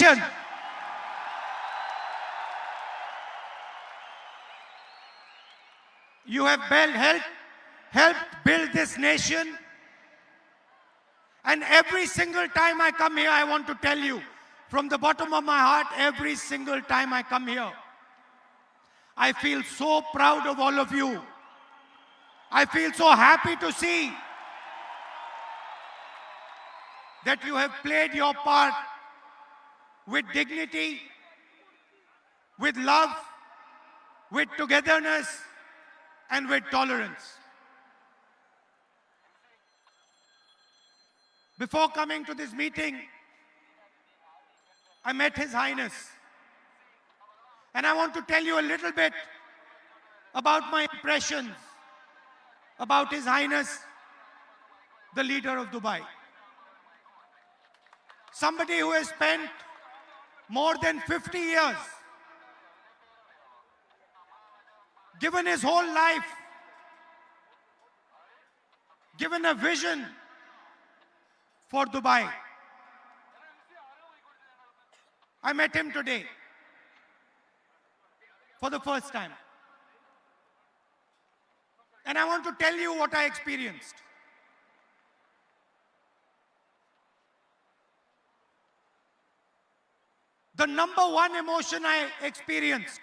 kitchen. You have helped build this nation. And every single time I come here, I want to tell you, from the bottom of my heart, every single time I come here, I feel so proud of all of you. I feel so happy to see that you have played your part with dignity, with love, with togetherness, and with tolerance. Before coming to this meeting, I met His Highness. And I want to tell you a little bit about my impressions about His Highness, the leader of Dubai. Somebody who has spent more than 50 years, given his whole life, given a vision for Dubai. I met him today for the first time. And I want to tell you what I experienced. The number one emotion I experienced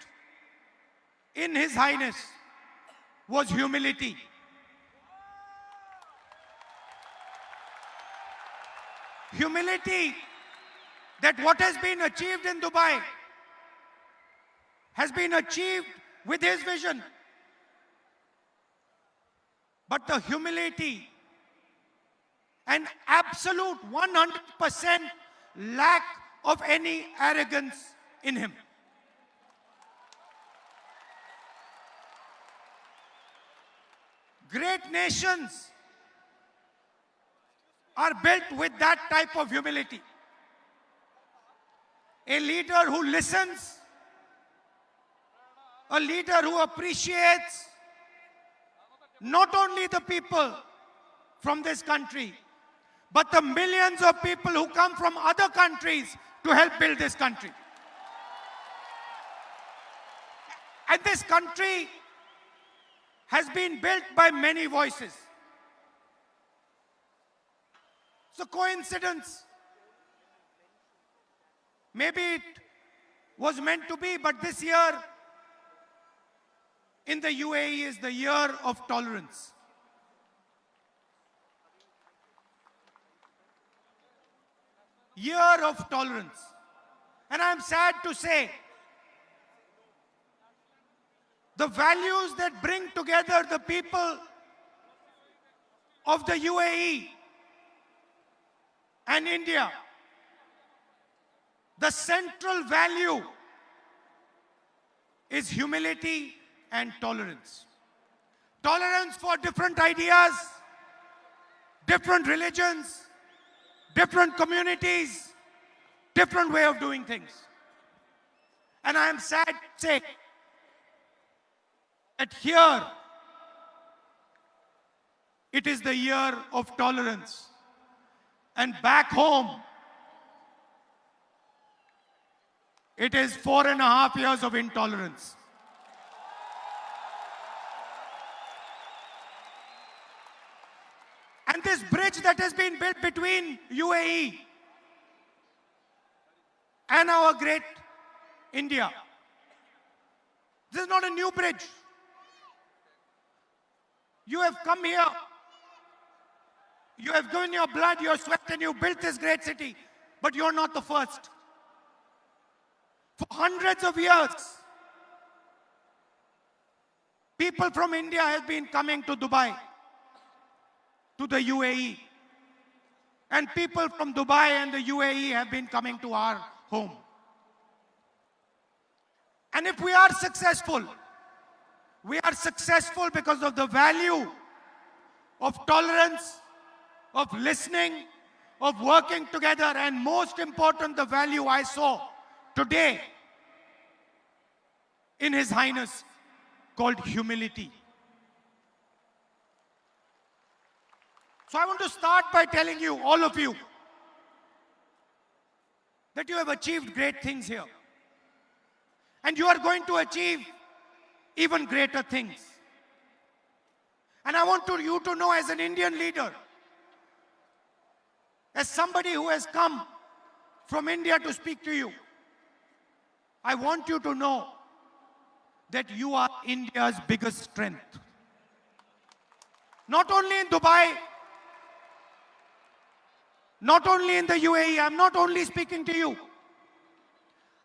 in His Highness was humility. Humility that what has been achieved in Dubai has been achieved with his vision. But the humility and absolute 100% lack of any arrogance in him. Great nations are built with that type of humility. A leader who listens, a leader who appreciates not only the people from this country, but the millions of people who come from other countries to help build this country. And this country has been built by many voices. It's a coincidence. Maybe it was meant to be, but this year in the UAE is the year of tolerance. Year of tolerance. And I'm sad to say, the values that bring together the people of the UAE and India, the central value is humility and tolerance. Tolerance for different ideas, different religions, different communities, different way of doing things. And I am sad to say that here it is the year of tolerance. And back home, it is 4.5 years of intolerance. And this bridge that has been built between UAE and our great India, this is not a new bridge. You have come here, you have given your blood, your sweat, and you built this great city, but you're not the first. For hundreds of years, people from India have been coming to Dubai, to the UAE. And people from Dubai and the UAE have been coming to our home. And if we are successful because of the value of tolerance, of listening, of working together, and most important, the value I saw today in His Highness called humility. So I want to start by telling you, all of you, that you have achieved great things here. And you are going to achieve even greater things. And I want you to know, as an Indian leader, as somebody who has come from India to speak to you, I want you to know that you are India's biggest strength. Not only in Dubai, not only in the UAE, I'm not only speaking to you.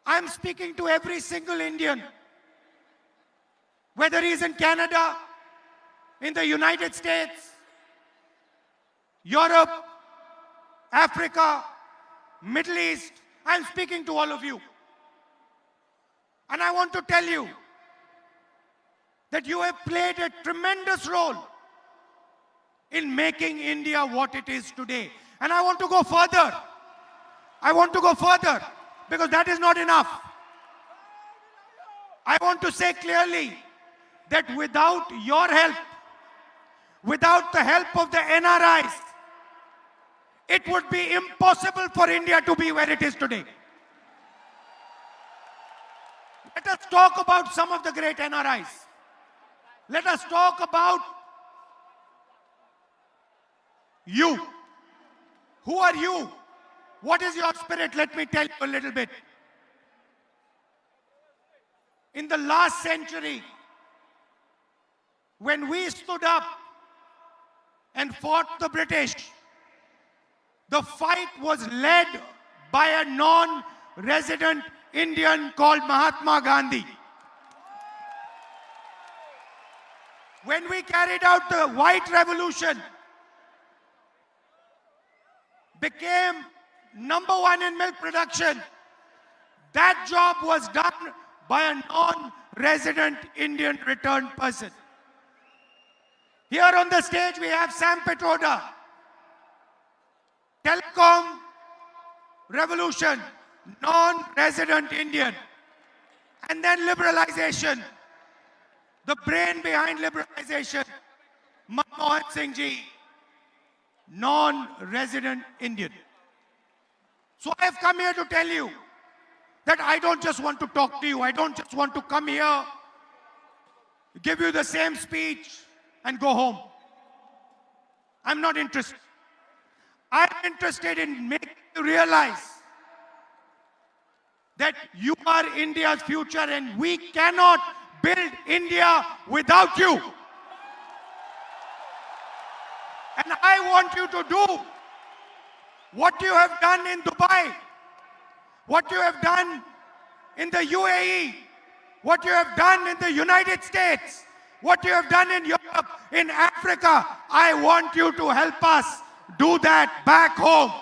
I'm speaking to every single Indian, whether he's in Canada, in the United States, Europe, Africa, Middle East. I'm speaking to all of you. And I want to tell you that you have played a tremendous role in making India what it is today. And I want to go further. I want to go further, because that is not enough. I want to say clearly that without your help, without the help of the NRIs, it would be impossible for India to be where it is today. Let us talk about some of the great NRIs. Let us talk about you. Who are you? What is your spirit? Let me tell you a little bit. In the last century, when we stood up and fought the British, the fight was led by a non-resident Indian called Mahatma Gandhi. When we carried out the White Revolution, became #1 in milk production, that job was done by a non-resident Indian returned person. Here on the stage we have Sam Petroda. Telecom revolution, non-resident Indian. And then liberalization. The brain behind liberalization, Manmohan Singh ji, non-resident Indian. So I have come here to tell you that I don't just want to talk to you. I don't just want to come here, give you the same speech and go home. I'm not interested. I'm interested in making you realize that you are India's future and we cannot build India without you. And I want you to do what you have done in Dubai, what you have done in the UAE, what you have done in the United States, what you have done in Europe, in Africa. I want you to help us do that back home.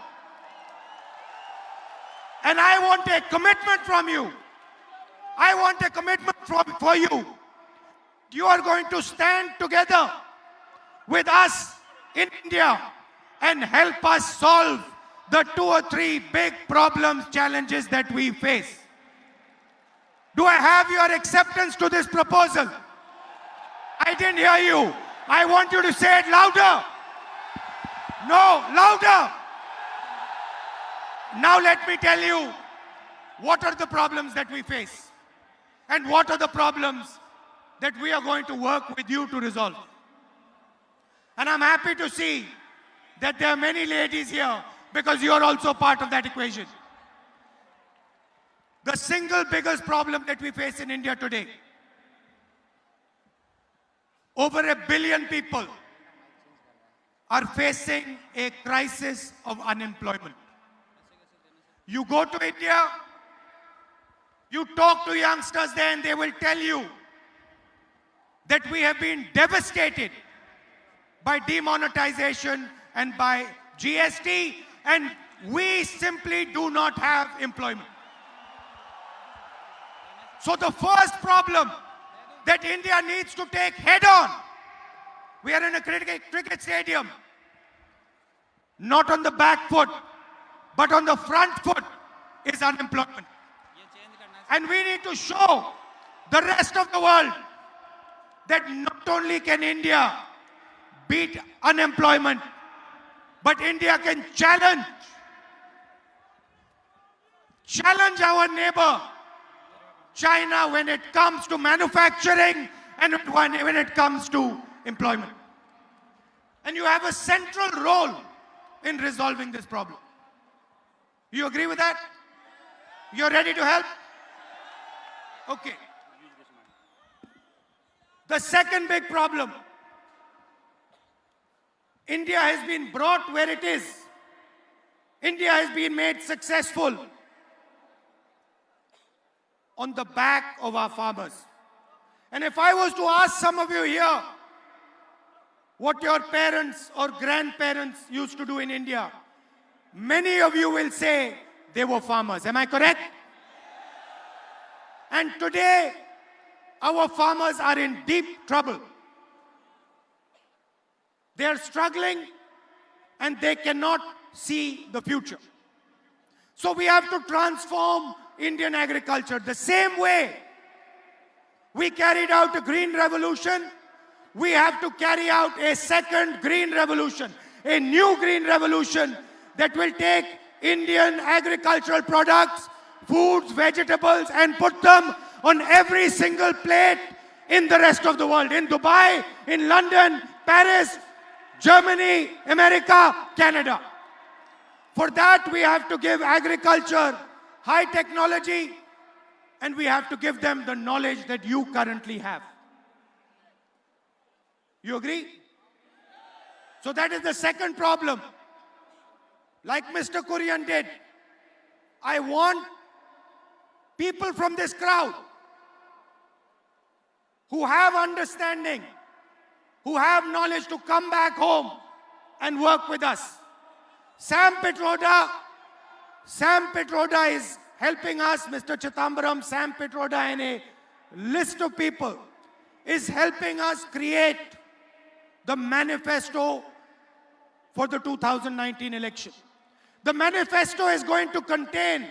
And I want a commitment from you. I want a commitment for you. You are going to stand together with us in India and help us solve the 2 or 3 big problems, challenges that we face. Do I have your acceptance to this proposal? I didn't hear you. I want you to say it louder. No, louder. Now let me tell you what are the problems that we face and what are the problems that we are going to work with you to resolve. And I'm happy to see that there are many ladies here because you are also part of that equation. The single biggest problem that we face in India today, over 1 billion people are facing a crisis of unemployment. You go to India, you talk to youngsters there and they will tell you that we have been devastated by demonetization and by GST, and we simply do not have employment. So the first problem that India needs to take head on, we are in a cricket stadium, not on the back foot, but on the front foot is unemployment. And we need to show the rest of the world that not only can India beat unemployment, but India can challenge challenge our neighbor, China, when it comes to manufacturing and when it comes to employment. And you have a central role in resolving this problem. You agree with that? You're ready to help? Okay. The second big problem, India has been brought where it is. India has been made successful on the back of our farmers. And if I was to ask some of you here what your parents or grandparents used to do in India, many of you will say they were farmers. Am I correct? And today, our farmers are in deep trouble. They are struggling and they cannot see the future. So we have to transform Indian agriculture. The same way we carried out a green revolution, we have to carry out a second green revolution, a new green revolution that will take Indian agricultural products, foods, vegetables, and put them on every single plate in the rest of the world. In Dubai, in London, Paris, Germany, America, Canada. For that, we have to give agriculture high technology, and we have to give them the knowledge that you currently have. You agree? So that is the second problem. Like Mr. Kurian did, I want people from this crowd who have understanding, who have knowledge to come back home and work with us. Sam Pitroda is helping us, Mr. Chithambaram, Sam Pitroda and a list of people is helping us create the manifesto for the 2019 election. The manifesto is going to contain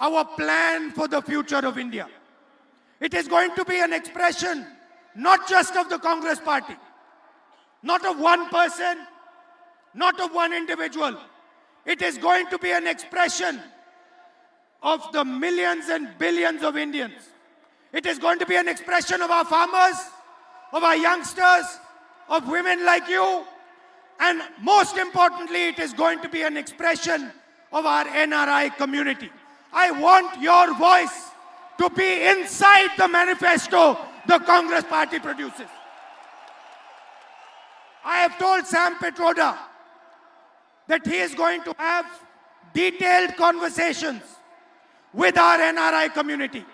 our plan for the future of India. It is going to be an expression not just of the Congress party, not of one person, not of one individual. It is going to be an expression of the millions and billions of Indians. It is going to be an expression of our farmers, of our youngsters, of women like you, and most importantly, it is going to be an expression of our NRI community. I want your voice to be inside the manifesto the Congress party produces. I have told Sam Pitroda that he is going to have detailed conversations with our NRI community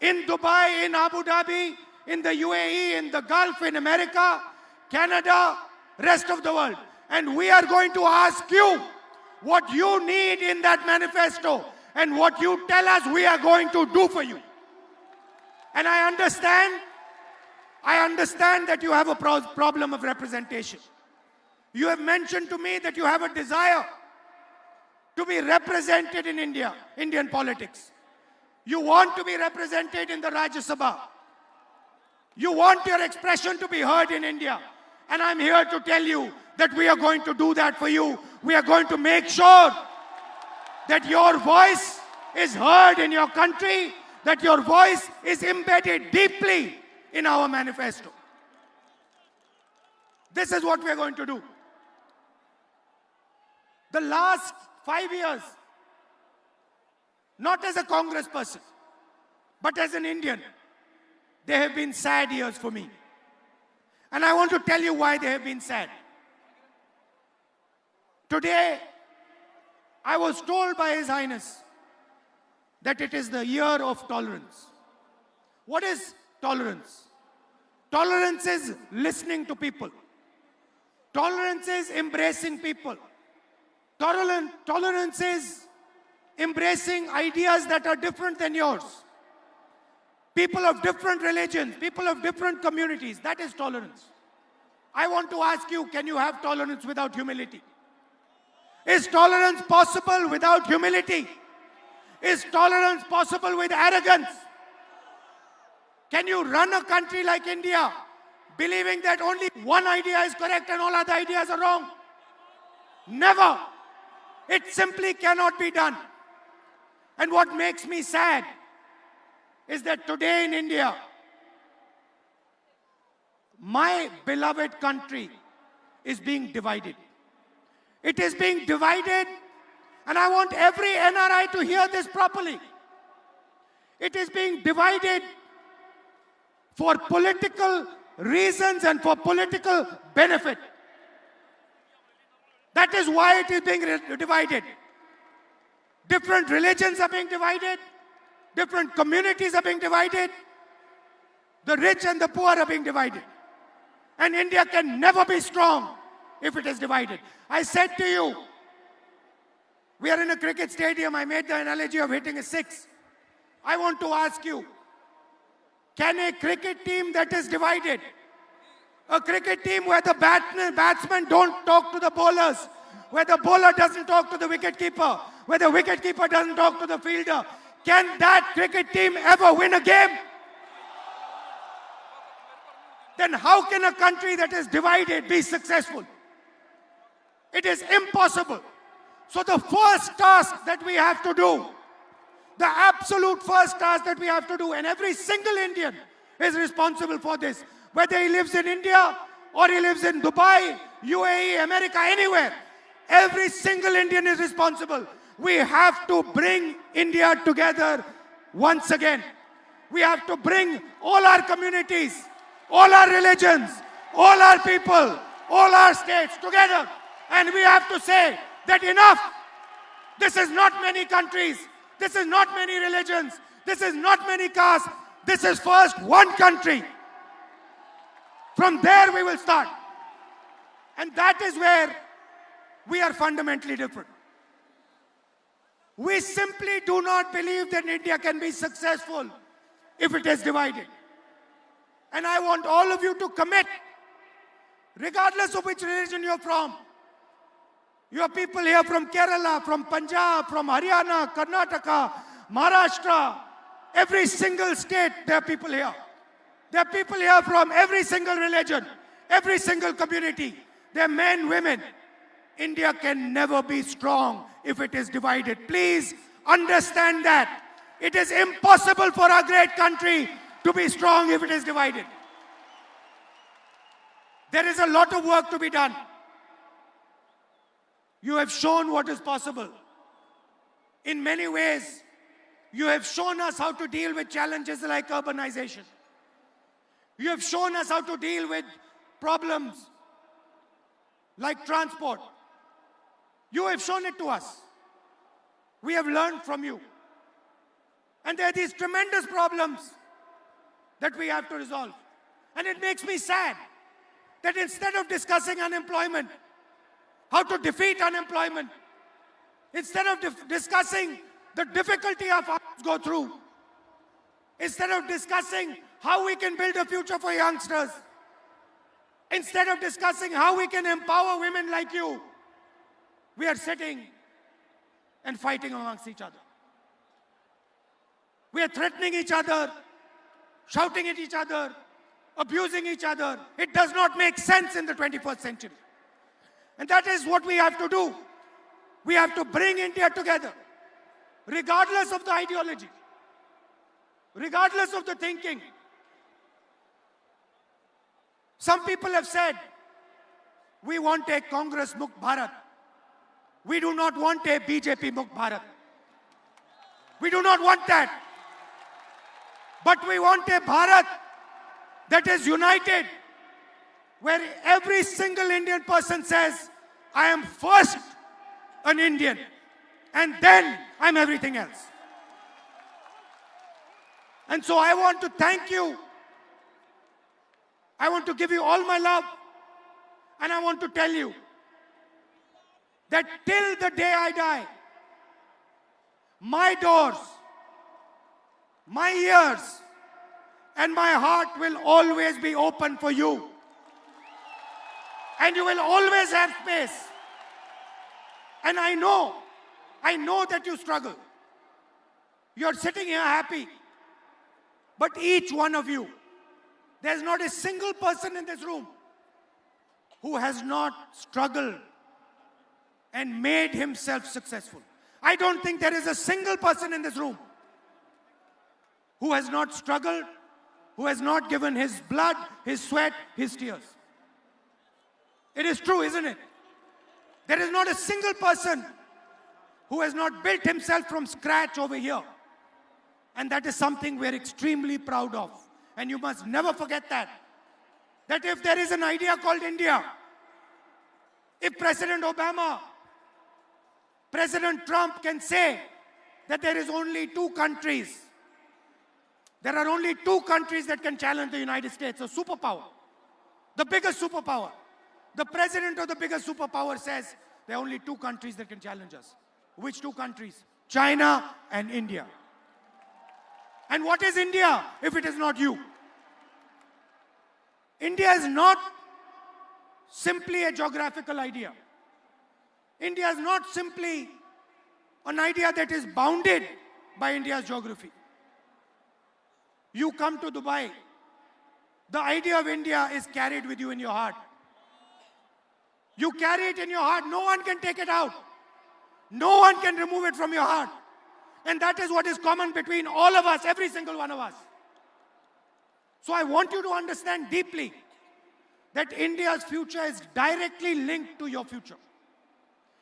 in Dubai, in Abu Dhabi, in the UAE, in the Gulf, in America, Canada, rest of the world. And we are going to ask you what you need in that manifesto and what you tell us we are going to do for you. And I understand that you have a problem of representation. You have mentioned to me that you have a desire to be represented in India, Indian politics. You want to be represented in the Rajya Sabha. You want your expression to be heard in India. And I'm here to tell you that we are going to do that for you. We are going to make sure that your voice is heard in your country, that your voice is embedded deeply in our manifesto. This is what we are going to do. The last 5 years, not as a Congress person, but as an Indian, they have been sad years for me. And I want to tell you why they have been sad. Today, I was told by His Highness that it is the year of tolerance. What is tolerance? Tolerance is listening to people. Tolerance is embracing people. Tolerance is embracing ideas that are different than yours. People of different religions, people of different communities, that is tolerance. I want to ask you, can you have tolerance without humility? Is tolerance possible without humility? Is tolerance possible with arrogance? Can you run a country like India believing that only one idea is correct and all other ideas are wrong? Never. It simply cannot be done. And what makes me sad is that today in India, my beloved country is being divided. It is being divided, and I want every NRI to hear this properly. It is being divided for political reasons and for political benefit. That is why it is being divided. Different religions are being divided. Different communities are being divided. The rich and the poor are being divided. And India can never be strong if it is divided. I said to you, we are in a cricket stadium. I made the analogy of hitting a six. I want to ask you, can a cricket team that is divided, a cricket team where the batsmen don't talk to the bowlers, where the bowler doesn't talk to the wicketkeeper, where the wicketkeeper doesn't talk to the fielder, can that cricket team ever win a game? Then how can a country that is divided be successful? It is impossible. So the first task that we have to do, the absolute first task that we have to do, and every single Indian is responsible for this, whether he lives in India or he lives in Dubai, UAE, America, anywhere, every single Indian is responsible. We have to bring India together once again. We have to bring all our communities, all our religions, all our people, all our states together. And we have to say that enough. This is not many countries. This is not many religions. This is not many castes. This is first one country. From there we will start. And that is where we are fundamentally different. We simply do not believe that India can be successful if it is divided. And I want all of you to commit, regardless of which religion you're from. You have people here from Kerala, from Punjab, from Haryana, Karnataka, Maharashtra. Every single state, there are people here. There are people here from every single religion, every single community. There are men, women. India can never be strong if it is divided. Please understand that. It is impossible for our great country to be strong if it is divided. There is a lot of work to be done. You have shown what is possible. In many ways, you have shown us how to deal with challenges like urbanization. You have shown us how to deal with problems like transport. You have shown it to us. We have learned from you. And there are these tremendous problems that we have to resolve. And it makes me sad that instead of discussing unemployment, how to defeat unemployment, instead of discussing the difficulty our farmers go through, instead of discussing how we can build a future for youngsters, instead of discussing how we can empower women like you, we are sitting and fighting amongst each other. We are threatening each other, shouting at each other, abusing each other. It does not make sense in the 21st century. And that is what we have to do. We have to bring India together, regardless of the ideology, regardless of the thinking. Some people have said, we want a Congress Mukt Bharat. We do not want a BJP Mukt Bharat. We do not want that. But we want a Bharat that is united, where every single Indian person says, I am first an Indian, and then I'm everything else. And so I want to thank you. I want to give you all my love, and I want to tell you that till the day I die, my doors, my ears, and my heart will always be open for you. And you will always have space. And I know that you struggle. You're sitting here happy. But each one of you, there's not a single person in this room who has not struggled and made himself successful. I don't think there is a single person in this room who has not struggled, who has not given his blood, his sweat, his tears. It is true, isn't it? There is not a single person who has not built himself from scratch over here. And that is something we're extremely proud of. And you must never forget that. That if there is an idea called India, if President Obama, President Trump can say that there is only two countries, there are only two countries that can challenge the United States, a superpower, the biggest superpower. The president of the biggest superpower says there are only two countries that can challenge us. Which two countries? China and India. And what is India if it is not you? India is not simply a geographical idea. India is not simply an idea that is bounded by India's geography. You come to Dubai, the idea of India is carried with you in your heart. You carry it in your heart. No one can take it out. No one can remove it from your heart. And that is what is common between all of us, every single one of us. So I want you to understand deeply that India's future is directly linked to your future.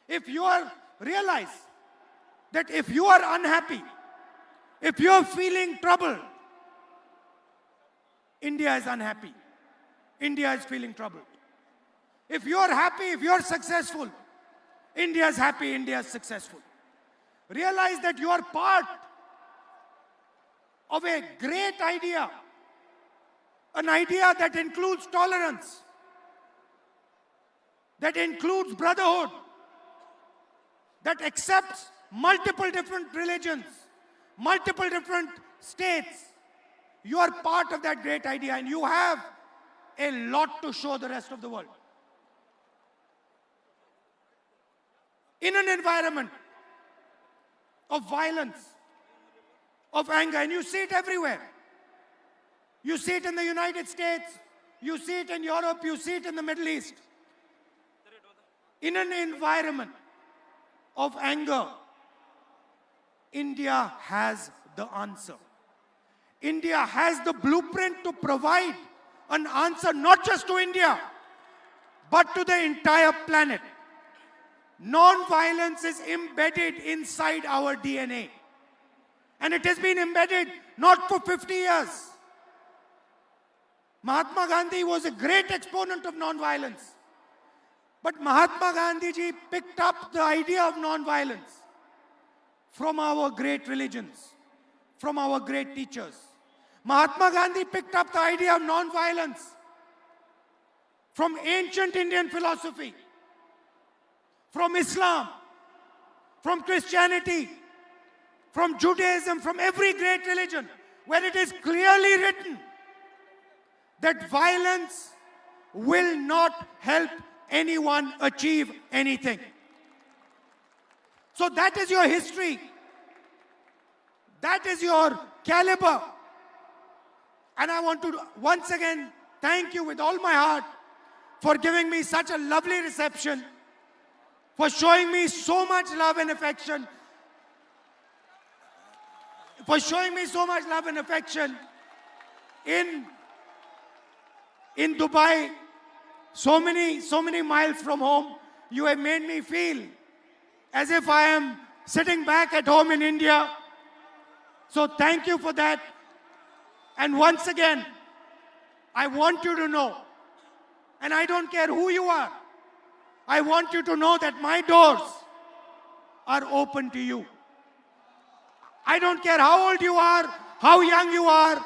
If you realize that if you are unhappy, if you are feeling trouble, India is unhappy. India is feeling troubled. If you are happy, if you are successful, India is happy, India is successful. Realize that you are part of a great idea, an idea that includes tolerance, that includes brotherhood, that accepts multiple different religions, multiple different states. You are part of that great idea and you have a lot to show the rest of the world. In an environment of violence, of anger, and you see it everywhere. You see it in the United States, you see it in Europe, you see it in the Middle East. In an environment of anger, India has the answer. India has the blueprint to provide an answer not just to India, but to the entire planet. Non-violence is embedded inside our DNA. And it has been embedded not for 50 years. Mahatma Gandhi was a great exponent of non-violence. But Mahatma Gandhi ji picked up the idea of non-violence from our great religions, from our great teachers. Mahatma Gandhi picked up the idea of non-violence from ancient Indian philosophy, from Islam, from Christianity, from Judaism, from every great religion, where it is clearly written that violence will not help anyone achieve anything. So that is your history. That is your caliber. And I want to once again thank you with all my heart for giving me such a lovely reception, for showing me so much love and affection, in Dubai, so many miles from home. You have made me feel as if I am sitting back at home in India. So thank you for that. And once again, I want you to know, and I don't care who you are, I want you to know that my doors are open to you. I don't care how old you are, how young you are,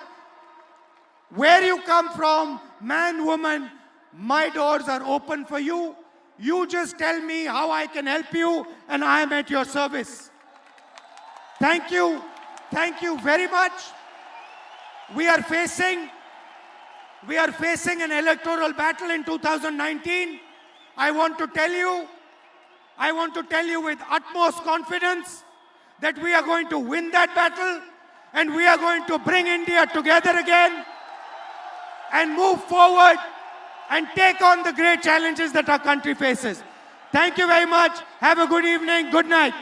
where you come from, man, woman, my doors are open for you. You just tell me how I can help you and I am at your service. Thank you. Thank you very much. We are facing an electoral battle in 2019. I want to tell you with utmost confidence that we are going to win that battle and we are going to bring India together again and move forward and take on the great challenges that our country faces. Thank you very much. Have a good evening. Good night.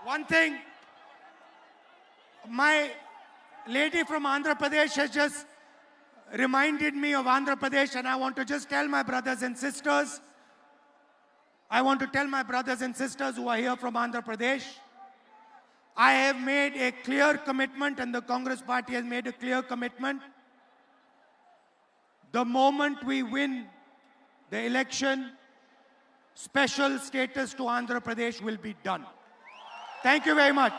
One thing, my lady from Andhra Pradesh has just reminded me of Andhra Pradesh, and I want to just tell my brothers and sisters, who are here from Andhra Pradesh, I have made a clear commitment, and the Congress party has made a clear commitment. The moment we win the election, special status to Andhra Pradesh will be done. Thank you very much.